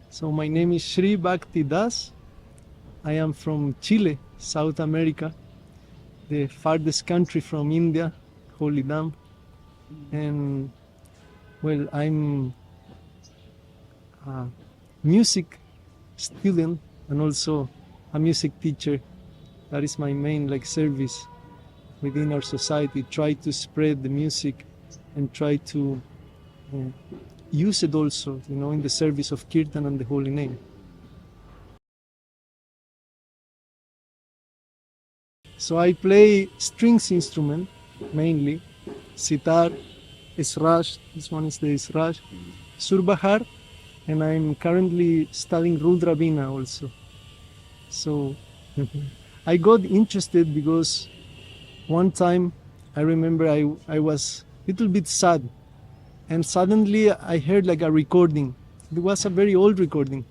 So my name is Sri Bhakti Das. I am from Chile, South America, the farthest country from India, Holy Dam. And well, I'm a music student and also a music teacher. That is my main service within our society. Try to spread the music and try to uh, use it also, in the service of Kirtan and the Holy Name. So I play strings instrument mainly, sitar, sraj. This one is the sraj, surbahar, and I'm currently studying Rudra Veena also. So I got interested because one time I remember I was a little bit sad, and suddenly I heard a recording. It was a very old recording.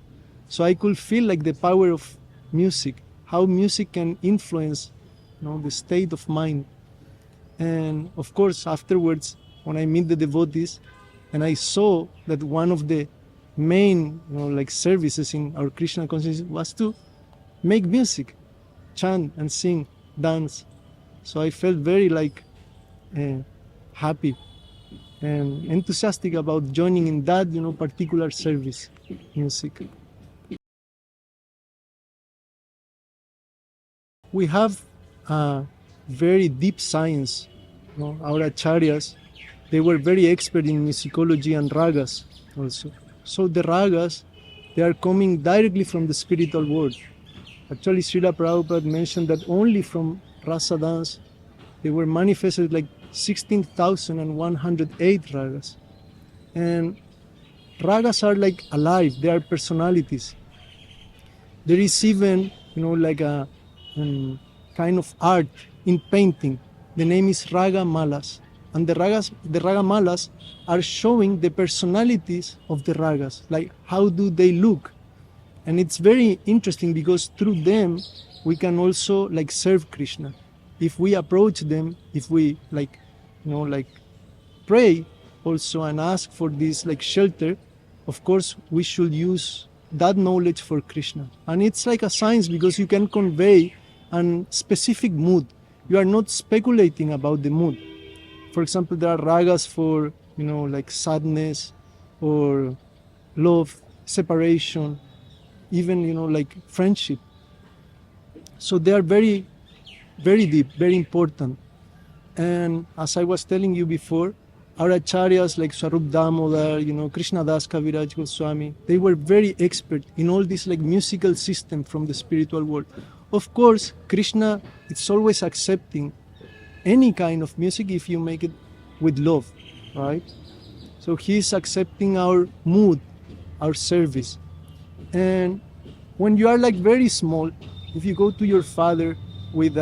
So I could feel the power of music, how music can influence the state of mind. And of course, afterwards, when I meet the devotees, and I saw that one of the main services in our Krishna consciousness was to make music, chant and sing, dance. So I felt very happy and enthusiastic about joining in that particular service, music. We have a very deep science. Our acharyas, they were very expert in musicology and ragas also. So the ragas, they are coming directly from the spiritual world. Actually, Srila Prabhupada mentioned that only from rasa dance, they were manifested 16,108 ragas. And ragas are alive, they are personalities. There is even, a kind of art in painting. The name is Raga Malas. And the Raga Malas are showing the personalities of the ragas, like how do they look. And it's very interesting because through them, we can also serve Krishna. If we approach them, if we pray also and ask for this shelter, of course we should use that knowledge for Krishna. And it's like a science because you can convey a specific mood. You are not speculating about the mood. For example, there are ragas for sadness or love, separation, even friendship. So they are very, very deep, very important. And as I was telling you before, our acharyas like Swarup Damodar, Krishna Das Kaviraj Goswami, they were very expert in all this musical system from the spiritual world. Of course, Krishna is always accepting any kind of music if you make it with love, right? So he is accepting our mood, our service. And when you are very small, if you go to your father with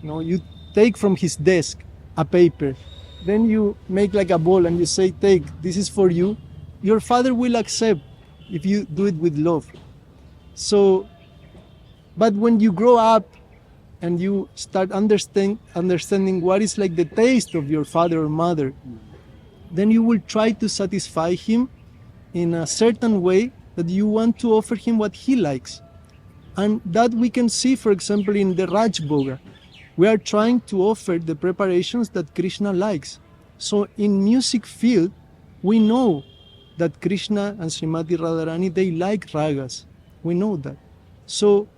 you take from his desk a paper, then you make a ball and you say, take, this is for you. Your father will accept if you do it with love. So, but when you grow up and you start understanding what is the taste of your father or mother, then you will try to satisfy him in a certain way that you want to offer him what he likes. And that we can see, for example, in the Raj Bhoga. We are trying to offer the preparations that Krishna likes. So in music field, we know that Krishna and Srimati Radharani, they like ragas. We know that. So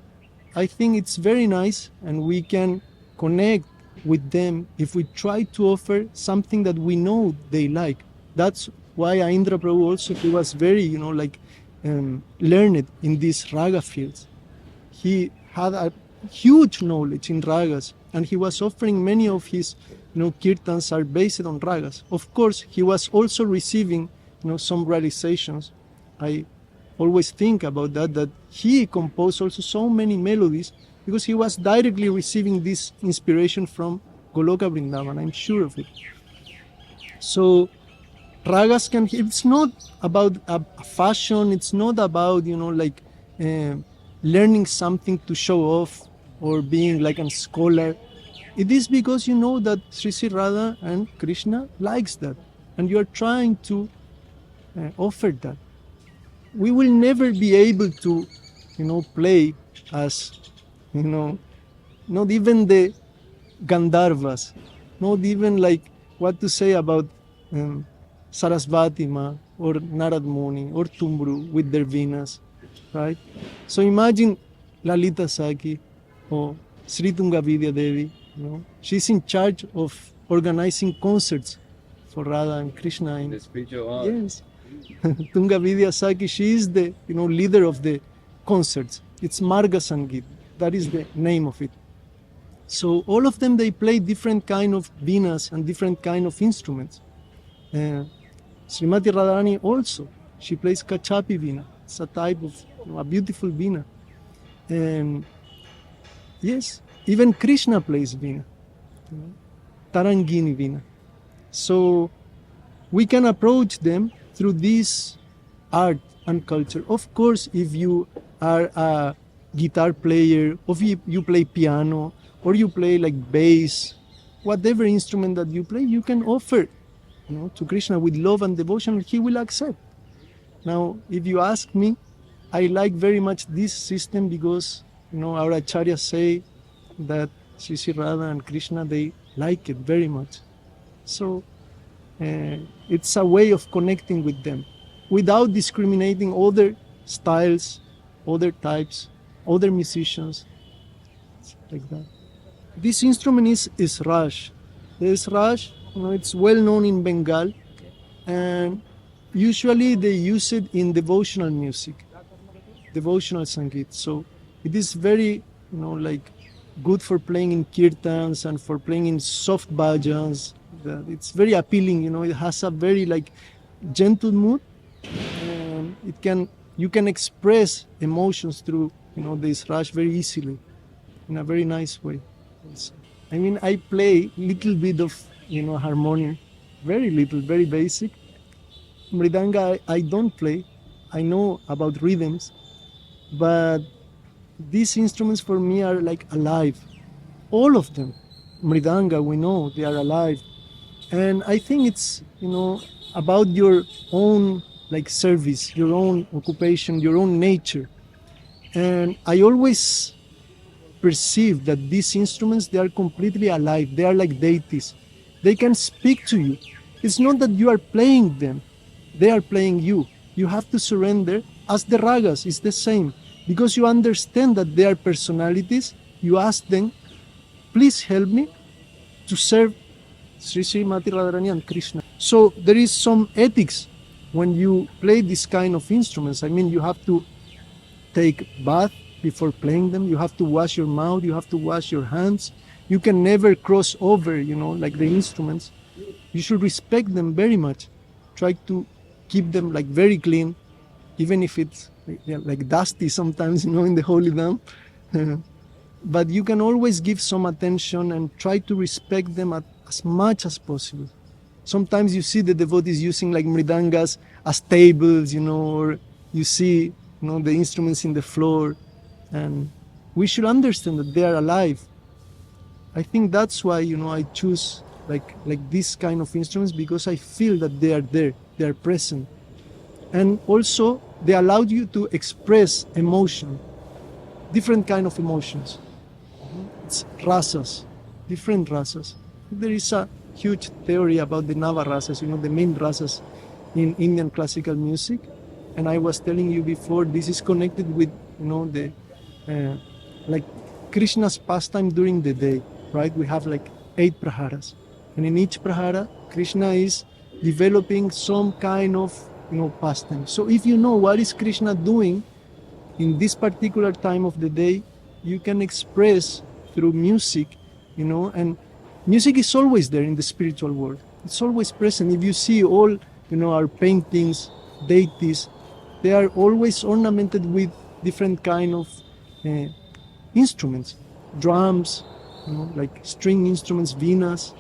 I think it's very nice and we can connect with them if we try to offer something that we know they like. That's why Indra Prabhu also, he was very, learned in these raga fields. He had a huge knowledge in ragas and he was offering many of his kirtans are based on ragas. Of course, he was also receiving some realizations. I always think about that he composed also so many melodies because he was directly receiving this inspiration from Goloka Vrindavan. I'm sure of it. So ragas it's not about a fashion, it's not about learning something to show off or being a scholar. It is because you know that Sri Sri Radha and Krishna likes that and you are trying to offer that. we will never be able to, play as, you know, not even the Gandharvas, not even like what to say about um, Sarasvati Ma or Narad Muni or Tumbru with their Venas, right? So imagine Lalita Saki or Sri Tunga Vidya Devi, she's in charge of organizing concerts for Radha and Krishna. The spiritual art. Yes, Tunga Vidya Saki, she is the leader of the concerts. It's Marga Sangit. That is the name of it. So all of them, they play different kind of venas and different kind of instruments. Srimati Radharani also, she plays Kachapi Veena. It's a type of a beautiful Veena. And yes, even Krishna plays Veena, Tarangini Veena. So we can approach them through this art and culture. Of course, if you are a guitar player, or if you play piano, or you play like bass, whatever instrument that you play, you can offer to Krishna with love and devotion, he will accept. Now, if you ask me, I like very much this system because our acharyas say that Sri Sri Radha and Krishna, they like it very much. So it's a way of connecting with them without discriminating other styles, other types, other musicians, like that. This instrument is Raj. This Raj, it's well known in Bengal, and usually they use it in devotional music, devotional Sangeet. So it is very, like good for playing in kirtans and for playing in soft bhajans. It's very appealing, it has a very like gentle mood, and you can express emotions through, this Raj very easily, in a very nice way. I mean, I play little bit of, harmonium, very little, very basic. Mridanga, I don't play. I know about rhythms, but these instruments for me are like alive. All of them. Mridanga, we know they are alive. And I think it's, about your own like service, your own occupation, your own nature. And I always perceive that these instruments, they are completely alive. They are like deities. They can speak to you. It's not that you are playing them. They are playing you. You have to surrender. As the ragas, it's the same. Because you understand that they are personalities, you ask them, please help me to serve Sri Srimati Radharani and Krishna. So there is some ethics when you play this kind of instruments. I mean, you have to take bath before playing them. You have to wash your mouth. You have to wash your hands. You can never cross over, like the instruments. You should respect them very much. Try to keep them like very clean, even if it's like dusty sometimes, in the holy dam. But you can always give some attention and try to respect them as much as possible. Sometimes you see the devotees using like mridangas as tables, or you see, the instruments in the floor. And we should understand that they are alive. I think that's why, I choose like this kind of instruments, because I feel that they are there, they are present. And also they allow you to express emotion, different kind of emotions. It's rasas, different rasas. There is a huge theory about the Nava rasas, the main rasas in Indian classical music. And I was telling you before, this is connected with, the like Krishna's pastime during the day, right? We have like 8 praharas. And in each prahara, Krishna is developing some kind of, pastime. So if you know what is Krishna doing in this particular time of the day, you can express through music, and music is always there in the spiritual world. It's always present. If you see all, our paintings, deities, they are always ornamented with different kind of instruments, drums, like string instruments, venas.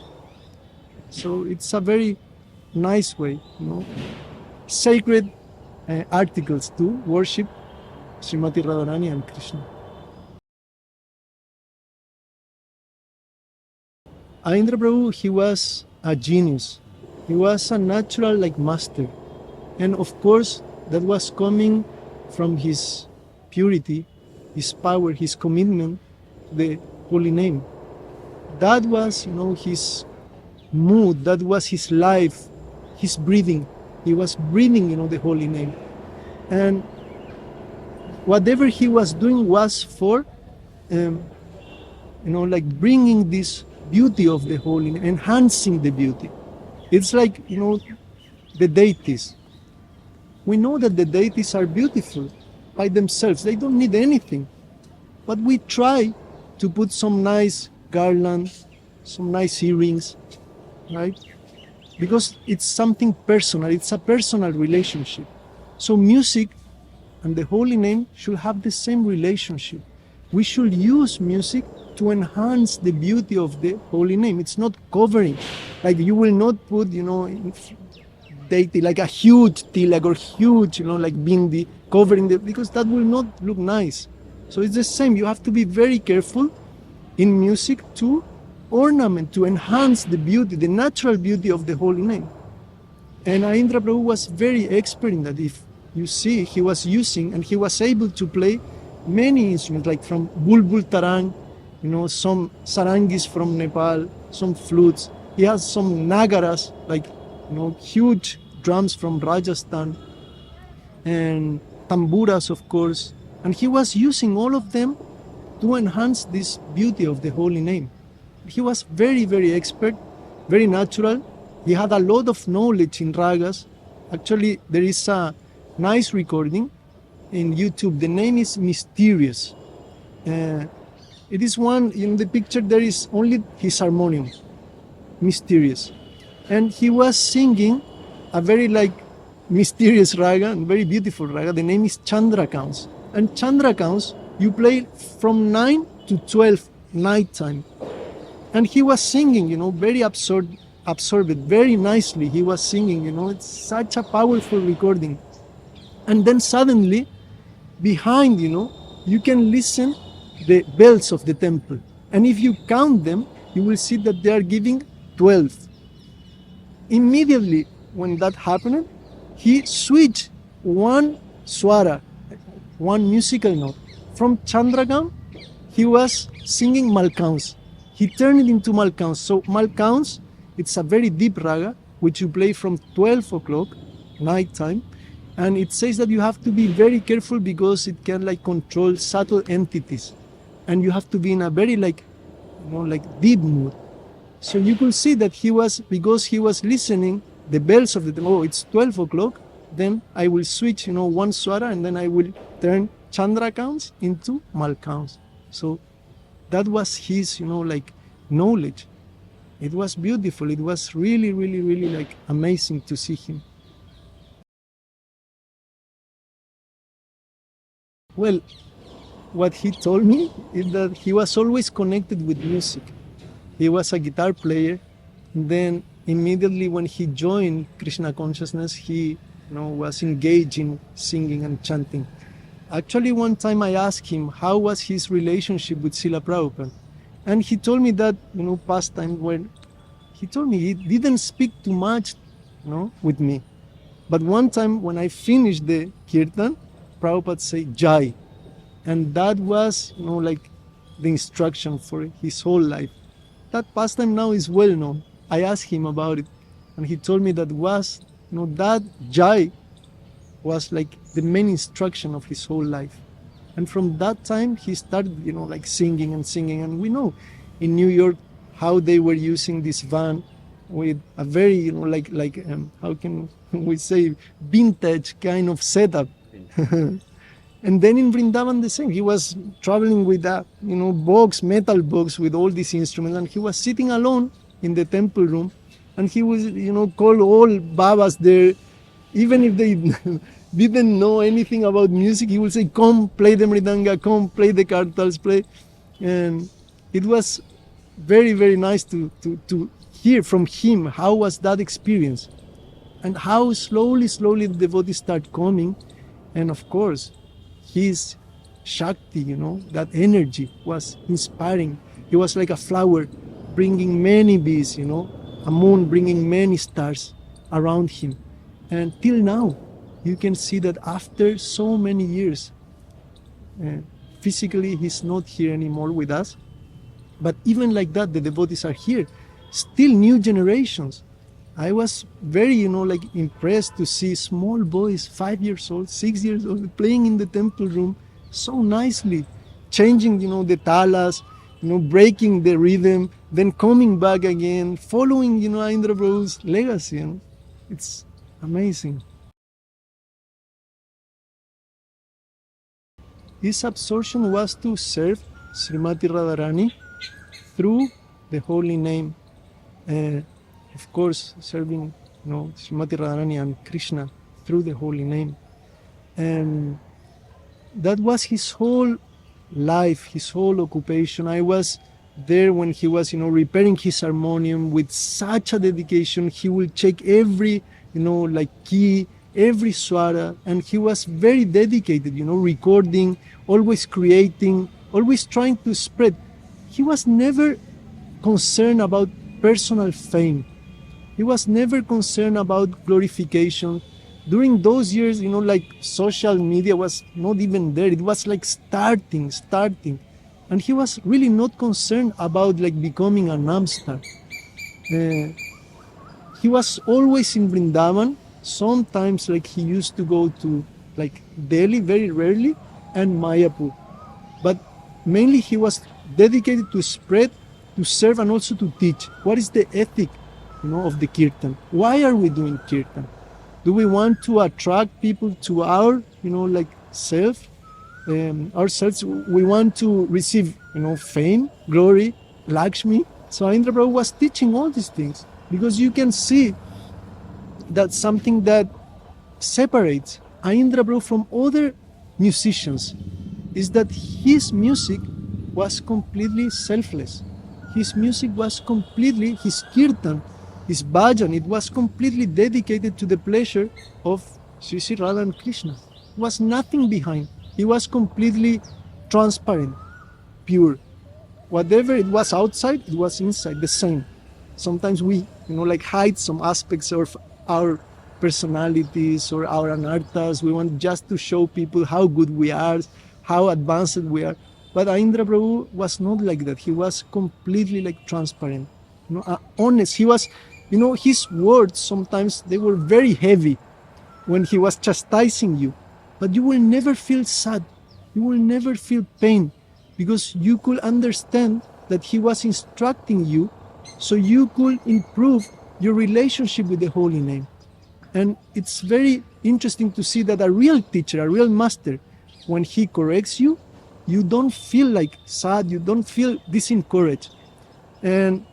So it's a very nice way, sacred articles to worship Srimati Radharani and Krishna. Aindra Prabhu, he was a genius. He was a natural like master. And of course, that was coming from his purity, his power, his commitment, the holy name. That was, his mood, that was his life, his breathing. He was breathing, the holy name. And whatever he was doing was for, like bringing this beauty of the holy name, enhancing the beauty. It's like, the deities. We know that the deities are beautiful by themselves. They don't need anything. But we try to put some nice garland, some nice earrings, right? Because it's something personal. It's a personal relationship. So music and the holy name should have the same relationship. We should use music to enhance the beauty of the holy name. It's not covering. Like you will not put, deity like a huge tilak or huge, like bindi covering because that will not look nice. So it's the same. You have to be very careful in music to ornament, to enhance the beauty, the natural beauty of the holy name. And Indra Prabhu was very expert in that. If you see, he was using and he was able to play many instruments, like from bulbul tarang, some sarangis from Nepal, some flutes. He has some nagaras, like huge drums from Rajasthan, and tamburas, of course. And he was using all of them to enhance this beauty of the holy name. He was very, very expert, very natural. He had a lot of knowledge in ragas. Actually, there is a nice recording in YouTube. The name is Mysterious. It is one, in the picture there is only his harmonium, Mysterious. And he was singing a very mysterious raga, and very beautiful raga. The name is Chandra Counts. And Chandra Counts, you play from 9 to 12 nighttime. And he was singing, very absorbed, very nicely. He was singing, it's such a powerful recording. And then suddenly, behind, you can listen the bells of the temple. And if you count them, you will see that they are giving 12. Immediately when that happened, he switched one swara, one musical note. From Chandragam, he was singing Malkaunts. He turned it into Malkaunts. So Malkaunts, it's a very deep raga, which you play from 12 o'clock, nighttime. And it says that you have to be very careful because it can control subtle entities. And you have to be in a very deep mood. So you could see that because he was listening the bells of the it's 12 o'clock, then I will switch, one swara, and then I will turn Chandra counts into Mal counts. So that was his, knowledge. It was beautiful. It was really, really, really amazing to see him. Well, what he told me is that he was always connected with music. He was a guitar player. Then immediately when he joined Krishna consciousness, he was engaged in singing and chanting. Actually, one time I asked him how was his relationship with Srila Prabhupada. And he told me that, past time when he told me he didn't speak too much, with me. But one time when I finished the kirtan, Prabhupada said, Jai. And that was, the instruction for his whole life. That pastime now is well known. I asked him about it, and he told me that was, that Jai was the main instruction of his whole life. And from that time, he started, singing and singing. And we know in New York how they were using this van with a very, how can we say, vintage kind of setup. And then in Vrindavan the same. He was traveling with a, metal box with all these instruments, and he was sitting alone in the temple room, and he was, call all Babas there, even if they didn't know anything about music. He would say, come play the mridanga, come play the kartals, play. And it was very, very nice to hear from him how was that experience, and how slowly the devotees start coming. And of course, his Shakti, that energy was inspiring. He was like a flower bringing many bees, a moon bringing many stars around him. And till now, you can see that after so many years, uh, physically he's not here anymore with us, but even like that, the devotees are here, still new generations. I was very, like impressed to see small boys, 5 years old, 6 years old, playing in the temple room so nicely, changing, the talas, breaking the rhythm, then coming back again, following, Indra Prabhu's legacy. It's amazing. His absorption was to serve Srimati Radharani through the holy name. Of course, serving, Srimati Radharani and Krishna through the holy name. And that was his whole life, his whole occupation. I was there when he was, repairing his harmonium with such a dedication. He will check every, key, every swara, and he was very dedicated, recording, always creating, always trying to spread. He was never concerned about personal fame. He was never concerned about glorification. During those years, social media was not even there. It was like starting. And he was really not concerned about becoming a namstar. He was always in Vrindavan. Sometimes he used to go to Delhi, very rarely, and Mayapur. But mainly he was dedicated to spread, to serve, and also to teach. What is the ethic, of the kirtan? Why are we doing kirtan? Do we want to attract people to our, self, ourselves? We want to receive, fame, glory, Lakshmi. So Indra Prabhu was teaching all these things, because you can see that something that separates Indra Prabhu from other musicians is that his music was completely selfless. His music was completely, his kirtan, his bhajan, it was completely dedicated to the pleasure of Sri Sri Radha and Krishna. There was nothing behind. He was completely transparent, pure. Whatever it was outside, it was inside, the same. Sometimes we, hide some aspects of our personalities or our anarthas. We want just to show people how good we are, how advanced we are. But Indra Prabhu was not like that. He was completely transparent, honest. He was, his words sometimes they were very heavy when he was chastising you, but you will never feel sad. You will never feel pain, because you could understand that he was instructing you so you could improve your relationship with the holy name. And it's very interesting to see that a real teacher, a real master, when he corrects you, you don't feel sad, you don't feel disencouraged. And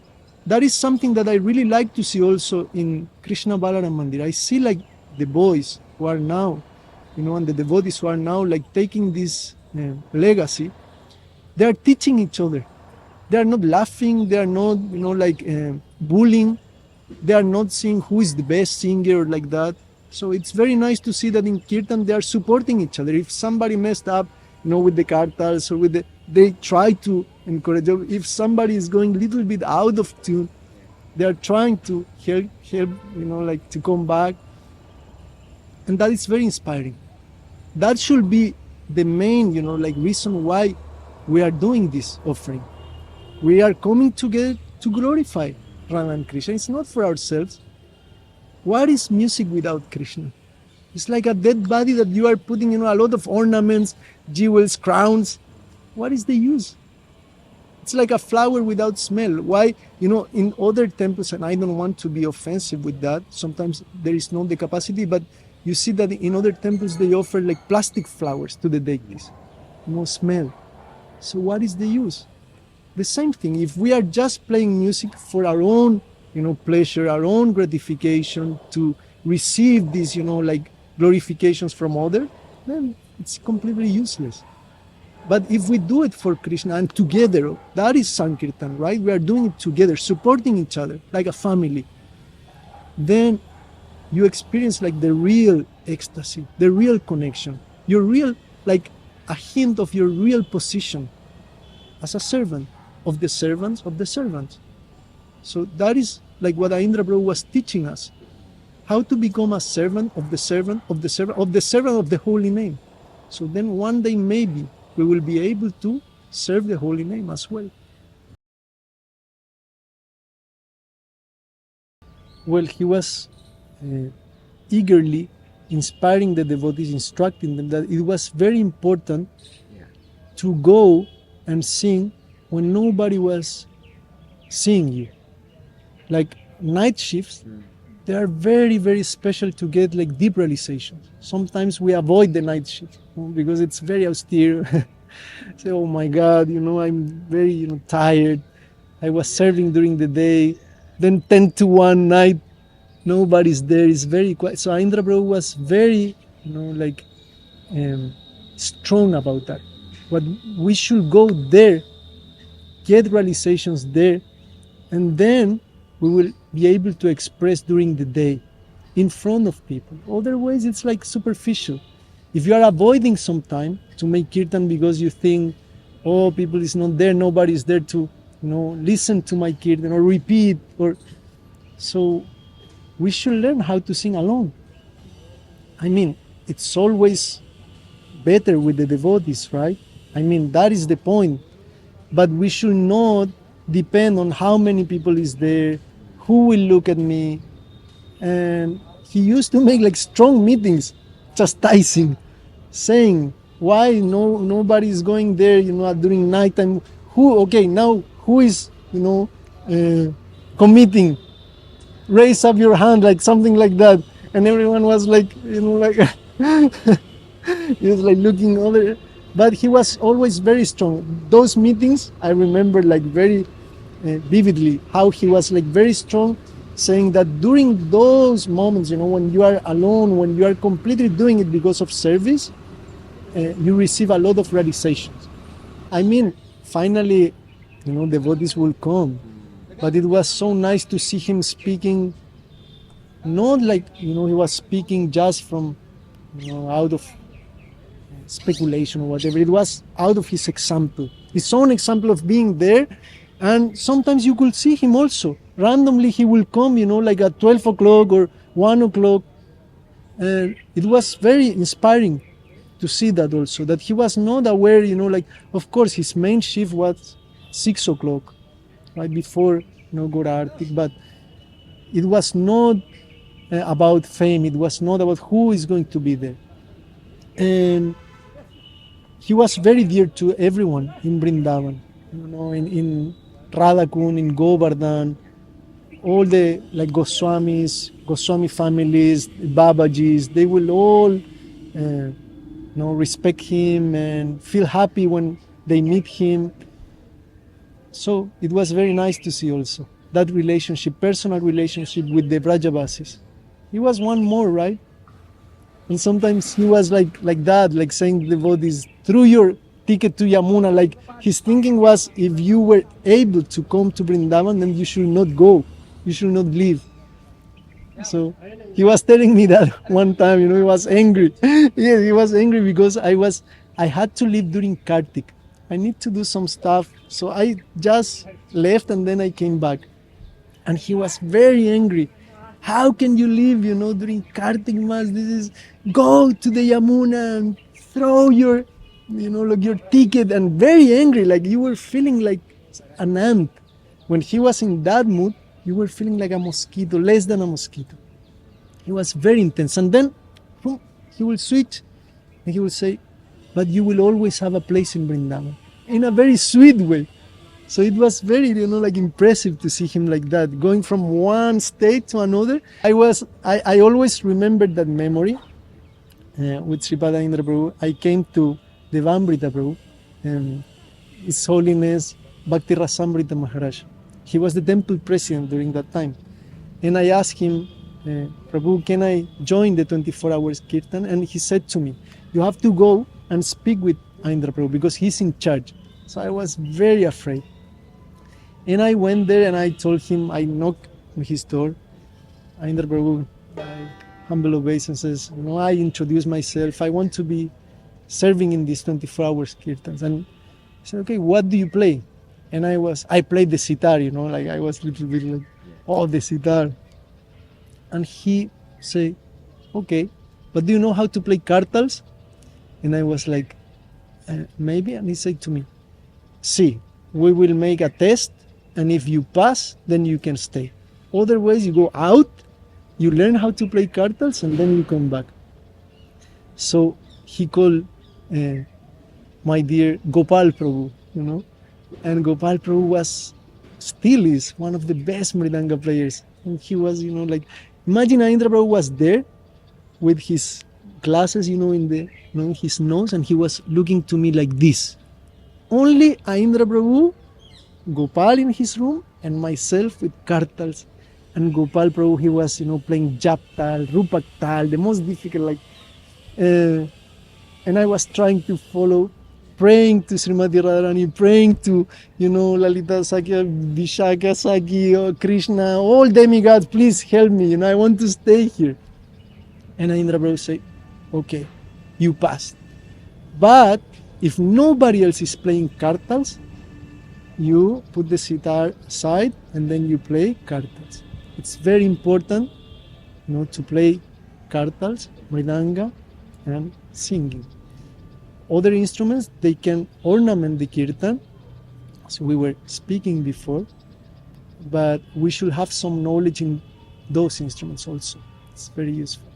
that is something that I really like to see also in Krishna Balaram Mandir. I see the boys who are now, and the devotees who are now taking this legacy, they are teaching each other. They are not laughing, they are not, bullying, they are not seeing who is the best singer or like that. So it's very nice to see that in Kirtan they are supporting each other. If somebody messed up, with the kartals or they try to encourage them. If somebody is going a little bit out of tune, they are trying to help, to come back. And that is very inspiring. That should be the main, reason why we are doing this offering. We are coming together to glorify Radha and Krishna. It's not for ourselves. What is music without Krishna? It's like a dead body that you are putting, a lot of ornaments, jewels, crowns. What is the use? It's like a flower without smell. Why, in other temples, and I don't want to be offensive with that, sometimes there is not the capacity, but you see that in other temples they offer plastic flowers to the deities. No smell. So what is the use? The same thing, if we are just playing music for our own, pleasure, our own gratification, to receive these, glorifications from others, then it's completely useless. But if we do it for Krishna and together, that is Sankirtan, right? We are doing it together, supporting each other like a family. Then you experience the real ecstasy, the real connection, your real, a hint of your real position as a servant of the servants of the servants. So that is what Indra Prabhu was teaching us. how to become a servant of the servant of the servant of the servant of the holy name. So then one day maybe we will be able to serve the holy name as well. Well, he was eagerly inspiring the devotees, instructing them that it was very important to go and sing when nobody was seeing you. Like night shifts, they are very, very special to get like deep realization. Sometimes we avoid the night shift because it's very austere. Say, oh my God, I'm very, tired. I was serving during the day. Then 10 to 1 night, nobody's there. It's very quiet. So Indra Prabhu was very, strong about that. But we should go there, get realizations there, and then we will be able to express during the day in front of people. Otherwise, it's like superficial. If you are avoiding some time to make kirtan because you think, oh, people is not there, nobody is there to, listen to my kirtan or repeat, so we should learn how to sing alone. I mean, it's always better with the devotees, right? I mean, that is the point. But we should not depend on how many people is there, who will look at me. And he used to make like strong meetings, chastising, saying, why nobody is going there, during nighttime. Who is, committing? Raise up your hand, like something like that. And everyone was like, he was like looking over. But he was always very strong. Those meetings, I remember like very vividly how he was like very strong, saying that during those moments, when you are alone, when you are completely doing it because of service, you receive a lot of realizations. I mean, finally, devotees will come. But it was so nice to see him speaking, not like, he was speaking just from, out of speculation or whatever. It was out of his example, his own example of being there. And sometimes you could see him also. Randomly he will come, like at 12 o'clock or 1 o'clock. And it was very inspiring to see that also, that he was not aware, of course his main shift was 6 o'clock, right before, Gora Artik, but it was not about fame, it was not about who is going to be there. And he was very dear to everyone in Vrindavan, in Radhakund, in Govardhan, all the like Goswamis, Goswami families, Babajis, they will all respect him and feel happy when they meet him. So it was very nice to see also that relationship, personal relationship with the Brajavasis. He was one more, right? And sometimes he was like that, like saying to the devotees, through your ticket to Yamuna, like his thinking was, if you were able to come to Vrindavan, then you should not go, you should not leave. So he was telling me that one time, he was angry. Yes, he was angry because I had to leave during Kartik. I need to do some stuff. So I just left and then I came back. And he was very angry. How can you leave, during Kartik Mass? Go to the Yamuna and throw your, your ticket, and very angry. Like you were feeling like an ant. When he was in that mood, you were feeling like a mosquito, less than a mosquito. He was very intense. And then he will switch and he will say, but you will always have a place in Vrindavan, in a very sweet way. So it was very, impressive to see him like that, going from one state to another. I always remembered that memory with Sripada Indra Prabhu. I came to Devamrita Prabhu, His Holiness Bhakti Rasamrita Maharaj. He was the temple president during that time. And I asked him, Prabhu, can I join the 24 hours kirtan? And he said to me, you have to go and speak with Indra Prabhu because he's in charge. So I was very afraid. And I went there and I told him, I knocked on his door. Indra Prabhu, I humble obeisance, I introduced myself. I want to be serving in these 24 hours kirtans. And he said, okay, what do you play? And I played the sitar, I was a little bit like, oh, the sitar. And he Say, okay, but do you know how to play kartals? And I was like, maybe. And he said to me, see, we will make a test, and if you pass, then you can stay. Otherwise, you go out, you learn how to play kartals, and then you come back. So he called my dear Gopal Prabhu, and Gopal Prabhu still is one of the best Mridanga players. And he was, like, imagine Indra Prabhu was there with his glasses, in his nose, and he was looking to me like this. Only Indra Prabhu, Gopal in his room, and myself with kartals. And Gopal Prabhu, he was, playing Japtal, Rupaktal, the most difficult, and I was trying to follow, praying to Srimati Radharani, praying to, Lalita Sakya, Vishaka Sakya, Krishna, all demigods, please help me, I want to stay here. And Indra Prabhu said, okay, you passed. But if nobody else is playing kartals, you put the sitar aside and then you play kartals. It's very important, to play kartals, mridanga, and singing. Other instruments, they can ornament the kirtan, as we were speaking before, but we should have some knowledge in those instruments also. It's very useful.